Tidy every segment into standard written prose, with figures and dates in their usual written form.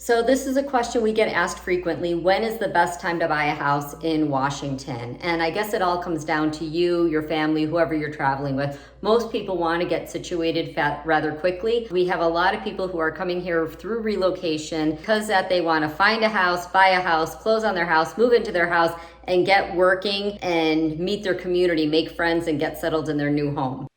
So this is a question we get asked frequently. When is the best time to buy a house in Washington? And I guess it all comes down to you, your family, whoever you're traveling with. Most people want to get situated rather quickly. We have a lot of people who are coming here through relocation because that they want to find a house, buy a house, close on their house, move into their house, and get working and meet their community, make friends, and get settled in their new home.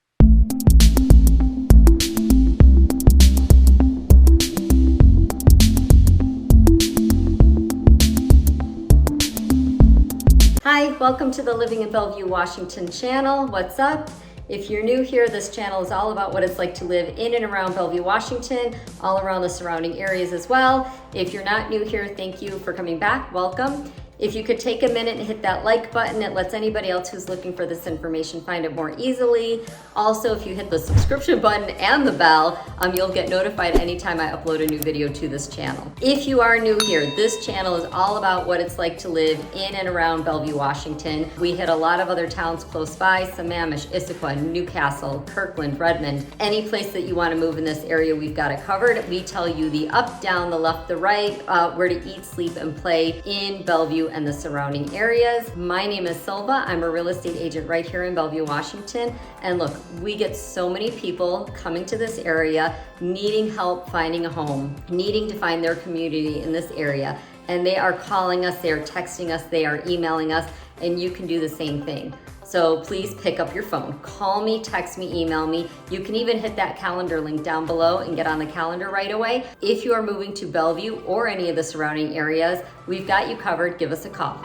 Hi, welcome to the Living in Bellevue, Washington channel. What's up? If you're new here, this channel is all about what it's like to live in and around Bellevue, Washington, all around the surrounding areas as well. If you're not new here, thank you for coming back. Welcome. If you could take a minute and hit that like button, it lets anybody else who's looking for this information find it more easily. Also, if you hit the subscription button and the bell, you'll get notified anytime I upload a new video to this channel. If you are new here, this channel is all about what it's like to live in and around Bellevue, Washington. We hit a lot of other towns close by: Sammamish, Issaquah, Newcastle, Kirkland, Redmond. Any place that you want to move in this area, we've got it covered. We tell you the up, down, the left, the right, where to eat, sleep, and play in Bellevue and the surrounding areas. My name is Silva. I'm a real estate agent right here in Bellevue, Washington. And look, we get so many people coming to this area needing help finding a home, needing to find their community in this area. And they are calling us, they are texting us, they are emailing us, and you can do the same thing. So please pick up your phone, call me, text me, email me. You can even hit that calendar link down below and get on the calendar right away. If you are moving to Bellevue or any of the surrounding areas, we've got you covered. Give us a call.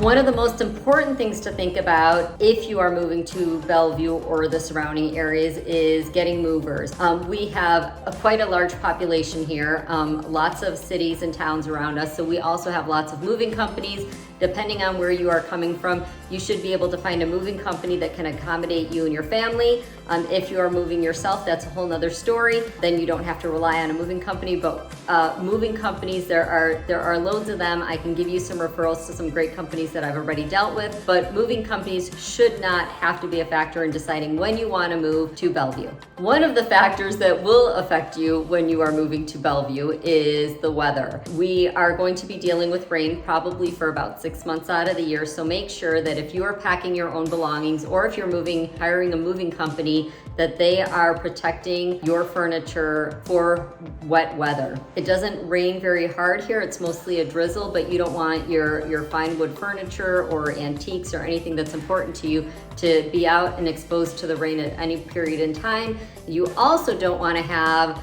One of the most important things to think about if you are moving to Bellevue or the surrounding areas is getting movers. We have quite a large population here, lots of cities and towns around us, so we also have lots of moving companies. Depending on where you are coming from, you should be able to find a moving company that can accommodate you and your family. If you are moving yourself, that's a whole nother story. Then you don't have to rely on a moving company, but moving companies, there are loads of them. I can give you some referrals to some great companies that I've already dealt with, but moving companies should not have to be a factor in deciding when you want to move to Bellevue. One of the factors that will affect you when you are moving to Bellevue is the weather. We are going to be dealing with rain probably for about 6 months out of the year, so make sure that if you are packing your own belongings or if you're hiring a moving company, that they are protecting your furniture for wet weather. It doesn't rain very hard here, it's mostly a drizzle, but you don't want your fine wood furniture or antiques or anything that's important to you to be out and exposed to the rain at any period in time. You also don't want to have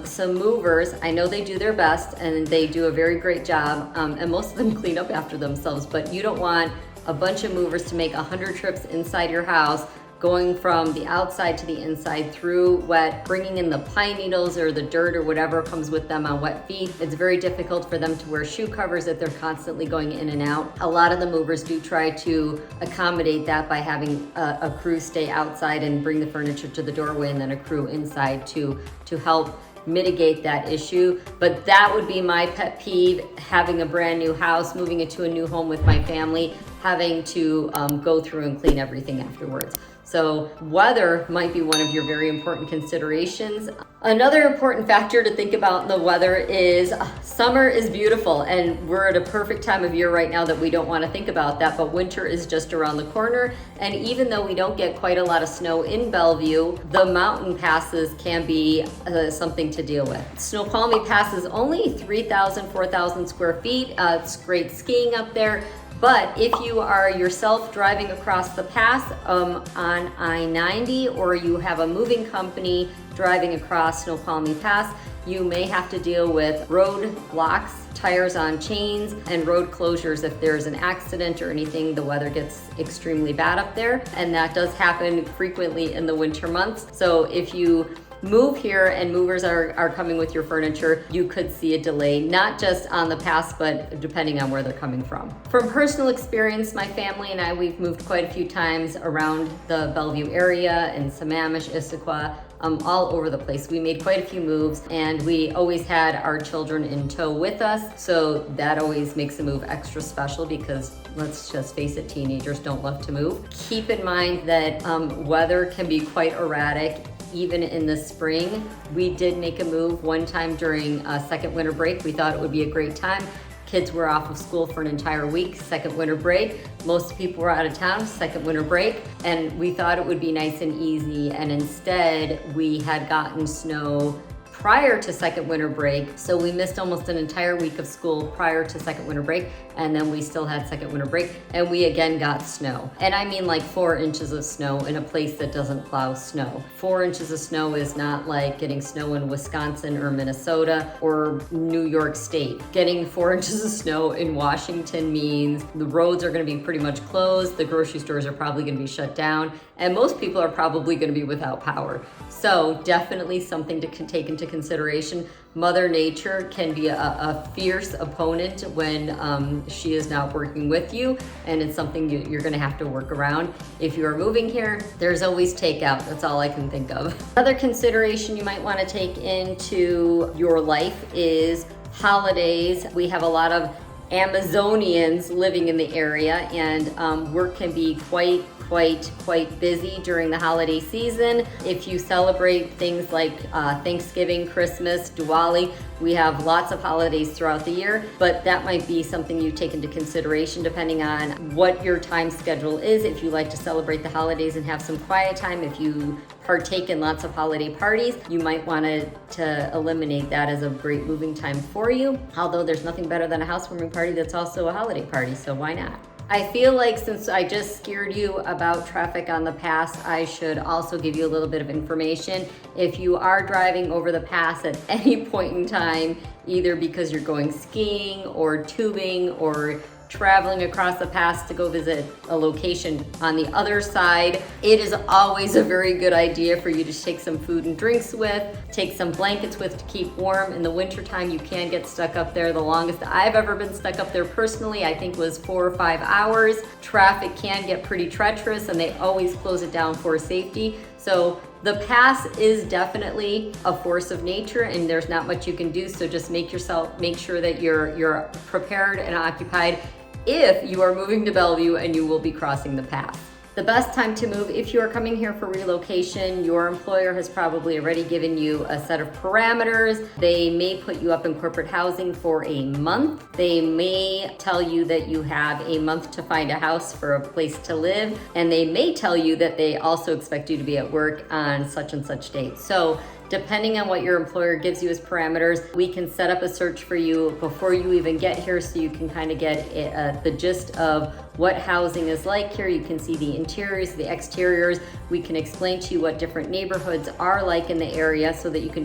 some movers. I know they do their best and they do a very great job, and most of them clean up after themselves, but you don't want a bunch of movers to make 100 trips inside your house, going from the outside to the inside through wet, bringing in the pine needles or the dirt or whatever comes with them on wet feet. It's very difficult for them to wear shoe covers if they're constantly going in and out. A lot of the movers do try to accommodate that by having a crew stay outside and bring the furniture to the doorway and then a crew inside to help mitigate that issue. But that would be my pet peeve, having a brand new house, moving into a new home with my family, having to go through and clean everything afterwards. So weather might be one of your very important considerations. Another important factor to think about in the weather is summer is beautiful, and we're at a perfect time of year right now that we don't want to think about that, but winter is just around the corner. And even though we don't get quite a lot of snow in Bellevue, the mountain passes can be something to deal with. Snoqualmie Pass is only 3,000, 4,000 square feet. It's great skiing up there. But if you are yourself driving across the pass on I-90, or you have a moving company driving across Snoqualmie Pass, you may have to deal with road blocks, tires on chains, and road closures if there's an accident or anything. The weather gets extremely bad up there, and that does happen frequently in the winter months. So if you move here and movers are coming with your furniture, you could see a delay, not just on the pass, but depending on where they're coming from. From personal experience, my family and I, we've moved quite a few times around the Bellevue area in Sammamish, Issaquah, all over the place. We made quite a few moves, and we always had our children in tow with us, so that always makes the move extra special because let's just face it, teenagers don't love to move. Keep in mind that weather can be quite erratic. Even in the spring, we did make a move one time during second winter break. We thought it would be a great time. Kids were off of school for an entire week, second winter break. Most people were out of town, second winter break, and we thought it would be nice and easy, and instead we had gotten snow prior to second winter break, so we missed almost an entire week of school prior to second winter break, and then we still had second winter break, and we again got snow. And I mean like 4 inches of snow in a place that doesn't plow snow. 4 inches of snow is not like getting snow in Wisconsin or Minnesota or New York State. Getting 4 inches of snow in Washington means the roads are gonna be pretty much closed, the grocery stores are probably gonna be shut down, and most people are probably gonna be without power. So definitely something to take into consideration. Mother Nature can be a fierce opponent when she is not working with you, and it's something you're gonna have to work around. If you are moving here, there's always takeout. That's all I can think of. Another consideration you might wanna take into your life is holidays. We have a lot of Amazonians living in the area, and work can be quite busy during the holiday season. If you celebrate things like Thanksgiving, Christmas, Diwali, we have lots of holidays throughout the year, but that might be something you take into consideration depending on what your time schedule is. If you like to celebrate the holidays and have some quiet time, if you partake in lots of holiday parties, you might want to eliminate that as a great moving time for you. Although there's nothing better than a housewarming party that's also a holiday party, so why not? I feel like since I just scared you about traffic on the pass, I should also give you a little bit of information. If you are driving over the pass at any point in time, either because you're going skiing or tubing or traveling across the pass to go visit a location on the other side, it is always a very good idea for you to take some food and drinks with, take some blankets with to keep warm. In the wintertime, you can get stuck up there. The longest I've ever been stuck up there personally, I think was 4 or 5 hours. Traffic can get pretty treacherous, and they always close it down for safety. So the pass is definitely a force of nature, and there's not much you can do. So just make sure that you're prepared and occupied if you are moving to Bellevue and you will be crossing the pass. The best time to move, if you are coming here for relocation, your employer has probably already given you a set of parameters. They may put you up in corporate housing for a month. They may tell you that you have a month to find a house for a place to live. And they may tell you that they also expect you to be at work on such and such date. So depending on what your employer gives you as parameters, we can set up a search for you before you even get here, so you can kind of get the gist of what housing is like here. You can see the interiors, the exteriors. We can explain to you what different neighborhoods are like in the area, so that you can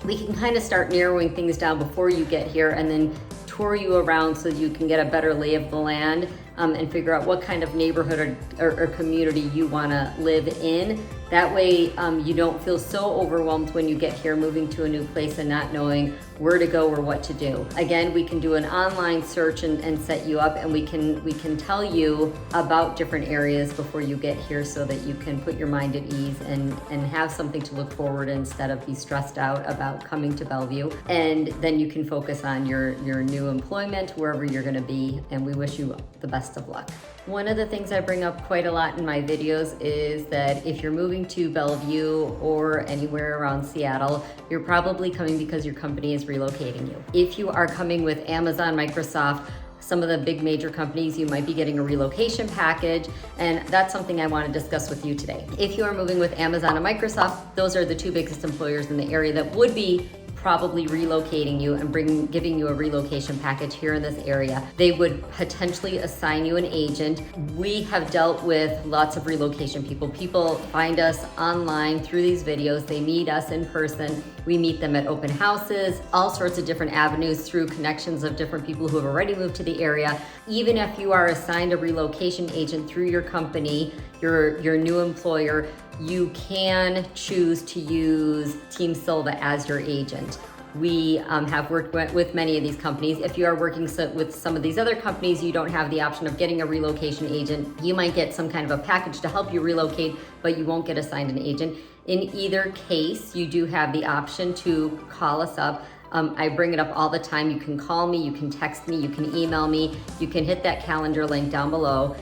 we can kind of start narrowing things down before you get here, and then tour you around so you can get a better lay of the land and figure out what kind of neighborhood or community you want to live in. That way you don't feel so overwhelmed when you get here moving to a new place and not knowing where to go or what to do. Again, we can do an online search and set you up, and we can tell you about different areas before you get here, so that you can put your mind at ease and have something to look forward to instead of be stressed out about coming to Bellevue. And then you can focus on your new employment wherever you're going to be, and we wish you the best of luck. One of the things I bring up quite a lot in my videos is that if you're moving to Bellevue or anywhere around Seattle, you're probably coming because your company is relocating you. If you are coming with Amazon, Microsoft, some of the big major companies, you might be getting a relocation package, and that's something I want to discuss with you today. If you are moving with Amazon and Microsoft, those are the two biggest employers in the area that would be probably relocating you and giving you a relocation package here in this area. They would potentially assign you an agent. We have dealt with lots of relocation people. People find us online through these videos. They meet us in person. We meet them at open houses, all sorts of different avenues through connections of different people who have already moved to the area. Even if you are assigned a relocation agent through your company, your new employer, you can choose to use Team Silva as your agent. We have worked with many of these companies. If you are working with some of these other companies, you don't have the option of getting a relocation agent. You might get some kind of a package to help you relocate, but you won't get assigned an agent. In either case, you do have the option to call us up. I bring it up all the time. You can call me, you can text me, you can email me, you can hit that calendar link down below.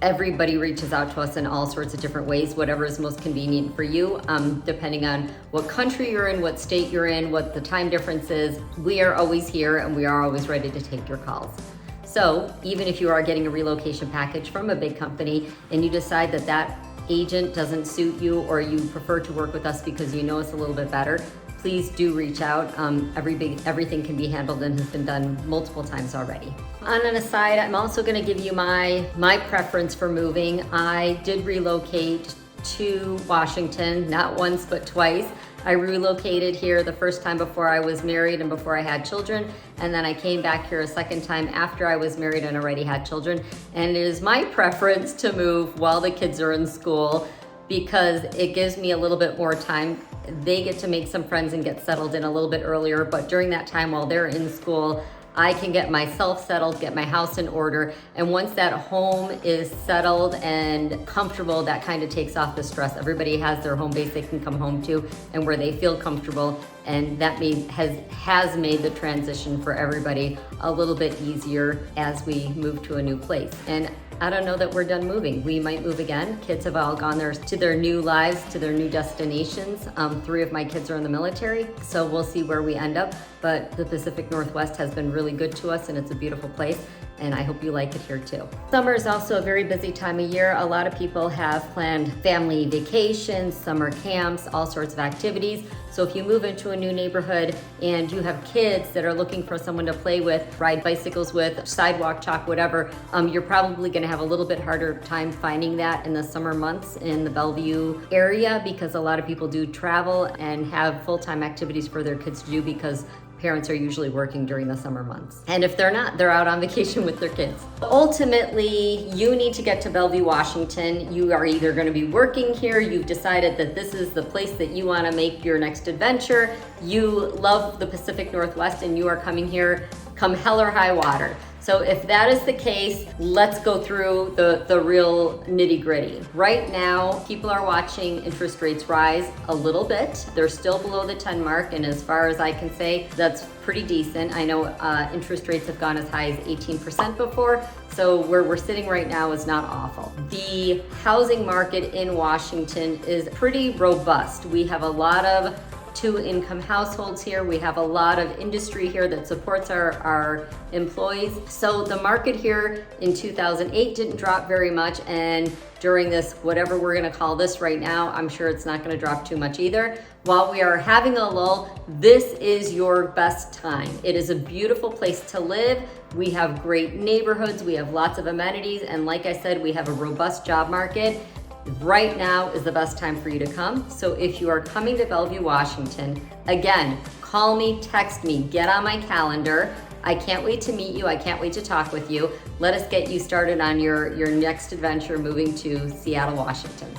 Everybody reaches out to us in all sorts of different ways, whatever is most convenient for you, depending on what country you're in, what state you're in, what the time difference is. We are always here and we are always ready to take your calls. So even if you are getting a relocation package from a big company and you decide that that agent doesn't suit you, or you prefer to work with us because you know us a little bit better, please do reach out. Everything can be handled and has been done multiple times already. On an aside, I'm also gonna give you my preference for moving. I did relocate to Washington, not once, but twice. I relocated here the first time before I was married and before I had children, and then I came back here a second time after I was married and already had children. And it is my preference to move while the kids are in school because it gives me a little bit more time. They get to make some friends and get settled in a little bit earlier, but during that time while they're in school, I can get myself settled, get my house in order, and once that home is settled and comfortable, that kind of takes off the stress. Everybody has their home base they can come home to and where they feel comfortable, and that has made the transition for everybody a little bit easier as we move to a new place. And I don't know that we're done moving. We might move again. Kids have all gone to their new lives, to their new destinations. 3 of my kids are in the military, so we'll see where we end up. But the Pacific Northwest has been really good to us and it's a beautiful place, and I hope you like it here too. Summer is also a very busy time of year. A lot of people have planned family vacations, summer camps, all sorts of activities. So if you move into a new neighborhood and you have kids that are looking for someone to play with, ride bicycles with, sidewalk chalk, whatever, you're probably gonna have a little bit harder time finding that in the summer months in the Bellevue area, because a lot of people do travel and have full-time activities for their kids to do because parents are usually working during the summer months. And if they're not, they're out on vacation with their kids. Ultimately, you need to get to Bellevue, Washington. You are either gonna be working here, you've decided that this is the place that you wanna make your next adventure, you love the Pacific Northwest and you are coming here come hell or high water. So if that is the case, let's go through the real nitty gritty. Right now, people are watching interest rates rise a little bit. They're still below the 10 mark, and as far as I can say, that's pretty decent. I know interest rates have gone as high as 18% before, so where we're sitting right now is not awful. The housing market in Washington is pretty robust. We have a lot of 2-income households here. We have a lot of industry here that supports our employees. So the market here in 2008 didn't drop very much, and during this, whatever we're gonna call this right now, I'm sure it's not gonna drop too much either. While we are having a lull, this is your best time. It is a beautiful place to live. We have great neighborhoods, we have lots of amenities, and like I said, we have a robust job market. Right now is the best time for you to come. So if you are coming to Bellevue, Washington, again, call me, text me, get on my calendar. I can't wait to meet you. I can't wait to talk with you. Let us get you started on your next adventure moving to Seattle, Washington.